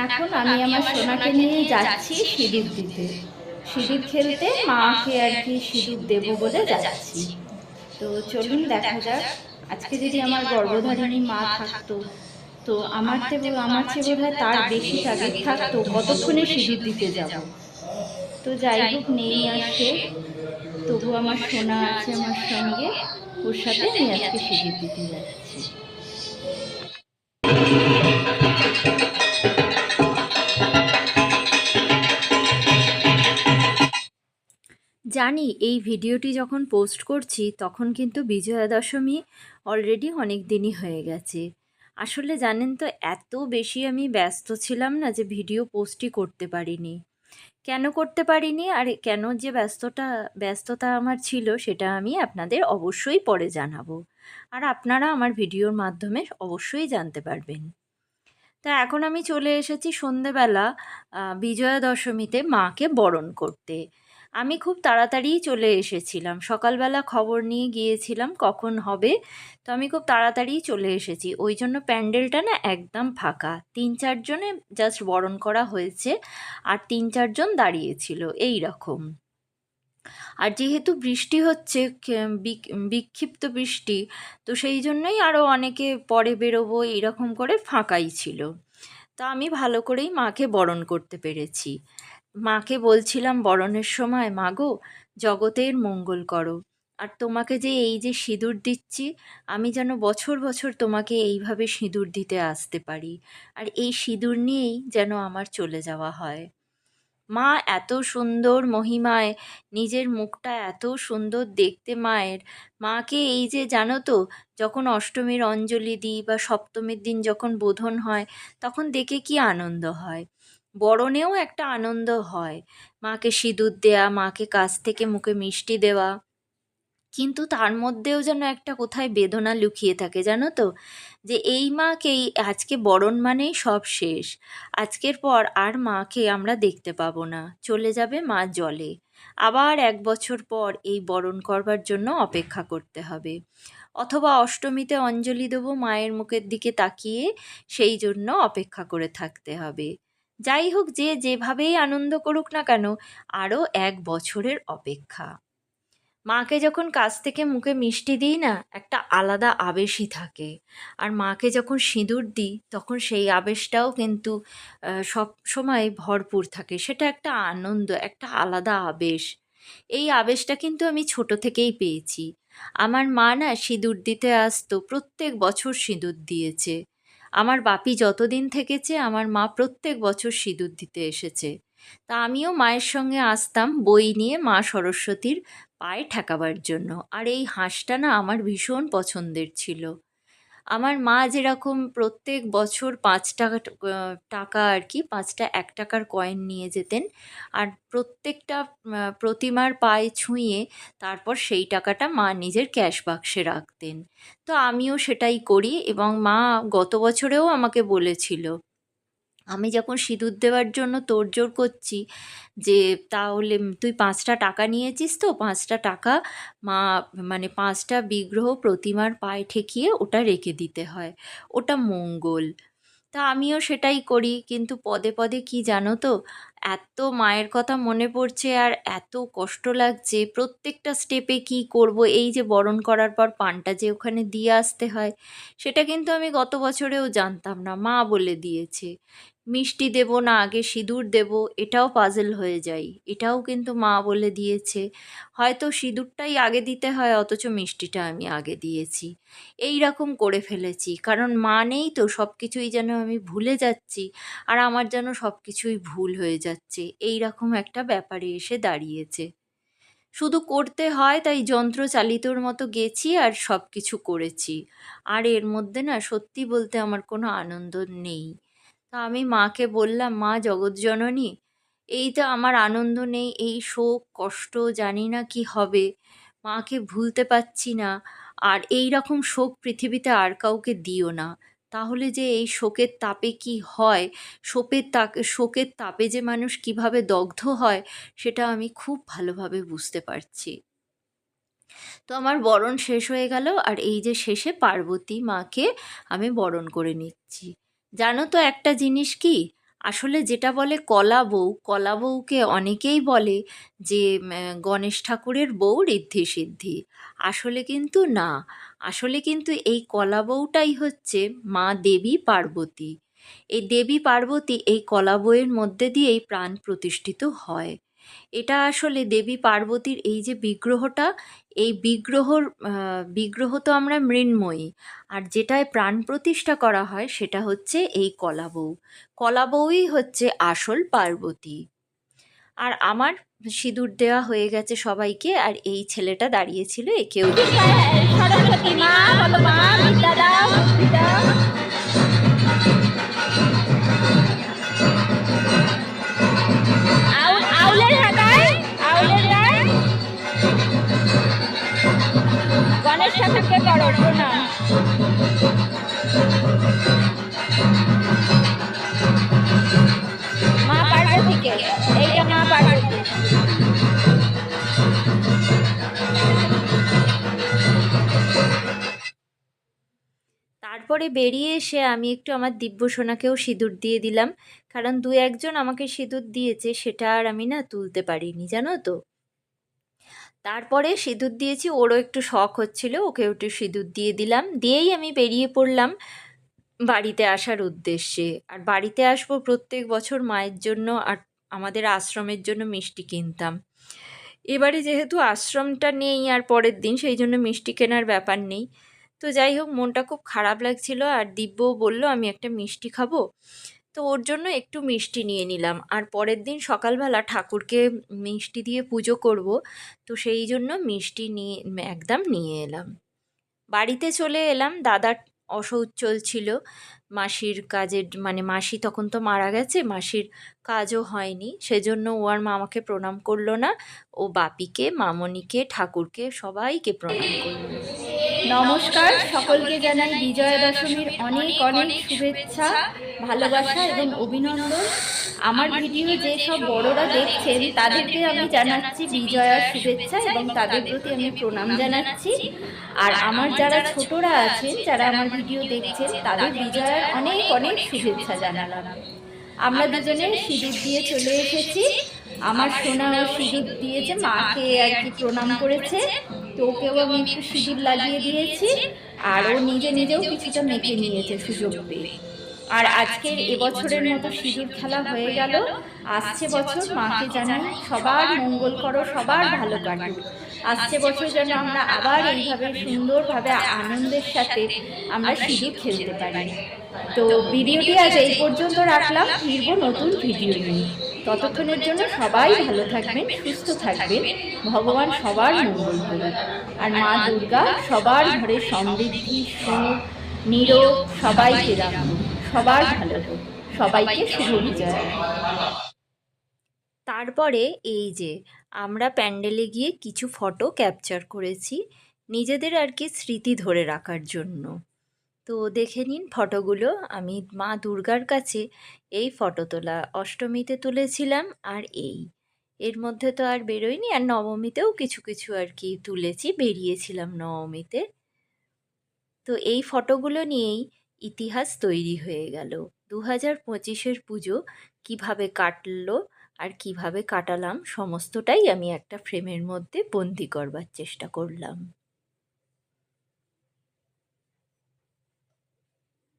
এখন আমি আমার সোনাকে নিয়ে যাচ্ছি সিঁদুর দিতে, সিঁদুর খেলতে, মাকে আর কি সিঁদুর দেবো বলে যাচ্ছি। তো চলুন দেখা যাক, আজকে যদি আমার গর্ভধারিণী মা থাকতো তো আমার চেয়ে বোধ হয় তার বেশি তাগিদ থাকতো কতক্ষণে সিঁদুর দিতে যাব। তো যাই হোক, নেই আর সে, তবু আমার সোনা আছে আমার সঙ্গে, ওর সাথে আমি আজকে সিঁদুর দিতে যাচ্ছি। জানি এই ভিডিওটি যখন পোস্ট করছি তখন কিন্তু বিজয়া দশমী অলরেডি অনেক দিনই হয়ে গেছে। আসলে জানেন তো, এত বেশি আমি ব্যস্ত ছিলাম না যে ভিডিও পোস্টই করতে পারিনি। কেন করতে পারিনি আর কেন যে ব্যস্ততা আমার ছিল সেটা আমি আপনাদের অবশ্যই পরে জানাবো, আর আপনারা আমার ভিডিওর মাধ্যমে অবশ্যই জানতে পারবেন। তা এখন আমি চলে এসেছি সন্ধেবেলা বিজয়া দশমীতে মাকে বরণ করতে। আমি খুব তাড়াতাড়িই চলে এসেছিলাম, সকালবেলা খবর নিয়ে গিয়েছিলাম কখন হবে। তো আমি খুব তাড়াতাড়িই চলে এসেছি, ওই জন্য প্যান্ডেলটা না একদম ফাঁকা, 3-4 জনে জাস্ট বরণ করা হয়েছে, আর 3-4 জন দাঁড়িয়েছিল এই রকম। আর যেহেতু বৃষ্টি হচ্ছে, বিক্ষিপ্ত বৃষ্টি, তো সেই জন্যই আরও অনেকে পরে বেরোবো এইরকম করে ফাঁকাই ছিল। তা আমি ভালো করেই মাকে বরণ করতে পেরেছি। মাকে বলছিলাম বরণের সময়, মা গো, জগতের মঙ্গল করো, আর তোমাকে যে এই যে সিঁদুর দিচ্ছি, আমি যেন বছর বছর তোমাকে এইভাবে সিঁদুর দিতে আসতে পারি, আর এই সিঁদুর নিয়েই যেন আমার চলে যাওয়া হয়। মা এত সুন্দর মহিমায়, নিজের মুখটা এত সুন্দর দেখতে মায়ের। মাকে এই যে জানো তো, যখন অষ্টমীর অঞ্জলি দিই বা সপ্তমীর দিন যখন বোধন হয়, তখন দেখে কি আনন্দ হয়। বরণেও একটা আনন্দ হয়, মাকে সিঁদুর দেয়া, মাকে কাছ থেকে মুখে মিষ্টি দেওয়া, কিন্তু তার মধ্যেও যেন একটা কোথায় বেদনা লুকিয়ে থাকে জানো তো, যে এই মাকেই আজকে বরণ মানেই সব শেষ, আজকের পর আর মাকে আমরা দেখতে পাবো না, চলে যাবে মা জলে। আবার 1 বছর পর এই বরণ করবার জন্য অপেক্ষা করতে হবে, অথবা অষ্টমীতে অঞ্জলি দেবো মায়ের মুখের দিকে তাকিয়ে, সেই জন্য অপেক্ষা করে থাকতে হবে। যাই হোক, যে যেভাবেই আনন্দ করুক না কেন, আরও 1 বছরের অপেক্ষা। মাকে যখন কাছ থেকে মুখে মিষ্টি দিই না, একটা আলাদা আবেশই থাকে। আর মাকে যখন সিঁদুর দিই তখন সেই আবেশটাও কিন্তু সব সময় ভরপুর থাকে, সেটা একটা আনন্দ, একটা আলাদা আবেশ। এই আবেশটা কিন্তু আমি ছোট থেকেই পেয়েছি। আমার মা না সিঁদুর দিতে আসতো, প্রত্যেক বছর সিঁদুর দিয়েছে। আমার বাপি যতদিন থেকেছে আমার মা প্রত্যেক বছর সিঁদুর দিতে এসেছে। তা আমিও মায়ের সঙ্গে আসতাম বই নিয়ে মা সরস্বতীর পায়ে ঠেকাবার জন্য, আর এই হাঁসটা না আমার ভীষণ পছন্দের ছিল। আমার মা যেরকম প্রত্যেক বছর 5 টাকা টাকা আর কি, 5টা 1 টাকার কয়েন নিয়ে যেতেন, আর প্রত্যেকটা প্রতিমার পায়ে ছুঁয়ে তারপর সেই টাকাটা মা নিজের ক্যাশ বাক্সে রাখতেন। তো আমিও সেটাই করি, এবং মা গত বছরেও আমাকে বলেছিল, আমি যখন সিঁদুর দেওয়ার জন্য তোড়জোড় করছি, যে তাহলে তুই 5টা টাকা নিয়েছিস তো, 5টা টাকা মা, মানে 5টা বিগ্রহ প্রতিমার পায়ে ঠেকিয়ে ওটা রেখে দিতে হয়, ওটা মঙ্গল। তা আমিও সেটাই করি, কিন্তু পদে পদে কি জানো তো, এত মায়ের কথা মনে পড়ছে আর এত কষ্ট লাগছে, প্রত্যেকটা স্টেপে কি করব, এই যে বরণ করার পর পানটা যে ওখানে দিয়ে আসতে হয়, সেটা কিন্তু আমি গত বছরেও জানতাম না, মা বলে দিয়েছে। মিষ্টি দেব না আগে সিঁদুর দেব, এটাও পাজল হয়ে যাই, এটাও কিন্তু মা বলে দিয়েছে। হয়তো সিঁদুরটাই আগে দিতে হয় অথচ মিষ্টিটা আমি আগে দিয়েছি, এই রকম করে ফেলেছি, কারণ মা নেই তো সব কিছুই যেন আমি ভুলে যাচ্ছি, আর আমার যেন সব কিছুই ভুল হয়ে যাচ্ছে, এই রকম একটা ব্যাপারে এসে দাঁড়িয়েছে। শুধু করতে হয় তাই যন্ত্র চালিতর মতো গেছি আর সব কিছু করেছি, আর এর মধ্যে না সত্যি বলতে আমার কোনো আনন্দ নেই। তা আমি মাকে বললাম, মা জগৎজননী, এইটা আমার আনন্দ নেই, এই শোক কষ্ট জানি না কি হবে, মাকে ভুলতে পারছি না, আর এই রকম শোক পৃথিবীতে আর কাউকে দিও না। তাহলে যে এই শোকের তাপে কি হয়, শোকের তাপে যে মানুষ কিভাবে দগ্ধ হয়, সেটা আমি খুব ভালোভাবে বুঝতে পারছি। তো আমার বরণ শেষ হয়ে গেল, আর এই যে শেষে পার্বতী মাকে আমি বরণ করে নিচ্ছি। জানো তো একটা জিনিস কি, আসলে যেটা বলে কলা বউ, কলা বউকে অনেকেই বলে যে গণেশ ঠাকুরের বউ ঋদ্ধি সিদ্ধি। আসলে কিন্তু না, আসলে কিন্তু এই কলা বউটাই হচ্ছে মা দেবী পার্বতী। এই দেবী পার্বতী এই কলা বউয়ের মধ্যে দিয়েই প্রাণ প্রতিষ্ঠিত হয়। এটা আসলে দেবী পার্বতীর এই যে বিগ্রহটা, এই বিগ্রহ তো আমরা মৃন্ময়ী, আর যেটায় প্রাণ প্রতিষ্ঠা করা হয় সেটা হচ্ছে এই কলা বউ। কলা বউই হচ্ছে আসল পার্বতী। আর আমার সিঁদুর দেওয়া হয়ে গেছে সবাইকে, আর এই ছেলেটা দাঁড়িয়েছিল, একেও সরস্বতী মা বলো, মা বিদ্যা দাও, বুদ্ধি দাও। আউলের হাতায়, আউলের গায়ে গণেশ ঠাকুরকে করো প্রণাম। মা পার্বতীকে, এইটা মা পার্বতী। তারপরে বেরিয়ে এসে আমি একটু আমার দিব্যসোনাকেও সিঁদুর দিয়ে দিলাম, কারণ দু একজন আমাকে সিঁদুর দিয়েছে, সেটা আর আমি না তুলতে পারিনি, জানো তো। তারপরে সিঁদুর দিয়েছি, ওরও একটু শখ হচ্ছিল, ওকেও একটু সিঁদুর দিয়ে দিলাম, দিয়েই আমি বেরিয়ে পড়লাম বাড়িতে আসার উদ্দেশ্যে। আর বাড়িতে আসবো প্রত্যেক বছর মায়ের জন্য আর আমাদের আশ্রমের জন্য মিষ্টি কিনতাম। এবারে যেহেতু আশ্রমটা নেই আর পরের দিন, সেই জন্য মিষ্টি কেনার ব্যাপার নেই। তো যাই হোক, মনটা খুব খারাপ লাগছিল, আর দিব্যও বলল আমি একটা মিষ্টি খাবো, তো ওর জন্য একটু মিষ্টি নিয়ে নিলাম। আর পরের দিন সকালবেলা ঠাকুরকে মিষ্টি দিয়ে পুজো করব, তো সেই জন্য মিষ্টি নিয়ে একদম নিয়ে এলাম। বাড়িতে চলে এলাম, দাদার অসৌচ চলছিল, মাসির কাজের মানে মাসি তখন তো মারা গেছে, মাসির কাজও হয়নি, সেজন্য ও আর মামাকে প্রণাম করলো না, ও বাপিকে, মামনিকে, ঠাকুরকে সবাইকে প্রণাম করলো। নমস্কার, সকলকে জানাই বিজয়া দশমীর অনেক অনেক শুভেচ্ছা, ভালোবাসা এবং অভিনন্দন। আমার ভিডিও যে সব বড়রা দেখছেন তাদেরকে আমি জানাচ্ছি বিজয়ার শুভেচ্ছা এবং তাদের প্রতি আমি প্রণাম জানাচ্ছি। আর আমার যারা ছোটরা আছেন, যারা আমার ভিডিও দেখছেন, তাদের বিজয়ার অনেক অনেক শুভেচ্ছা জানালাম। আমরা দুজনে সিঁদুর দিয়ে চলে এসেছি। আমার সোনাও সিঁদুর দিয়েছে, মাকে আর কি প্রণাম করেছে, তো ওকেও আমি একটু সিঁদুর লাগিয়ে দিয়েছি, আর ও নিজে নিজেও কিছুটা মেখে নিয়েছে সুযোগ পেয়ে। আর আজকের এবছরের মতো সিঁদুর খেলা হয়ে গেল। আসছে বছর মাকে জানাই সবার মঙ্গল করো, সবার ভালো কাটুক। আসছে বছর যেন আমরা আবার এইভাবে সুন্দরভাবে আনন্দের সাথে আমরা সিঁদুর খেলতে পারি। তো ভিডিওটি আজ এই পর্যন্ত রাখলাম, ফিরবো নতুন ভিডিও নিয়ে। ততক্ষণের জন্য সবাই ভালো থাকবেন, সুস্থ থাকবেন, ভগবান সবার মঙ্গল করুন। আর মা দুর্গা সবার ঘরে সমৃদ্ধি, সুখ, নিরোগ সবাইকে রাখুন, সবার ভালো হোক। সবাইকে শুভ বিজয়। তারপরে এই যে আমরা প্যান্ডেলে গিয়ে কিছু ফটো ক্যাপচার করেছি নিজেদের আর কি স্মৃতি ধরে রাখার জন্য। তো দেখে নিন ফটোগুলো, আমি মা দুর্গার কাছে এই ফটো তোলা অষ্টমীতে তুলেছিলাম, আর এর মধ্যে তো আর বেরোয়নি, আর নবমীতেও কিছু কিছু আর কি তুলেছি, বেরিয়েছিলাম নবমীতে। তো এই ফটোগুলো নিয়েই ইতিহাস তৈরি হয়ে গেল। 2025-এর পুজো কিভাবে কাটলো আর কিভাবে কাটালাম সমস্তটাই আমি একটা ফ্রেমের মধ্যে বন্দি করবার চেষ্টা করলাম।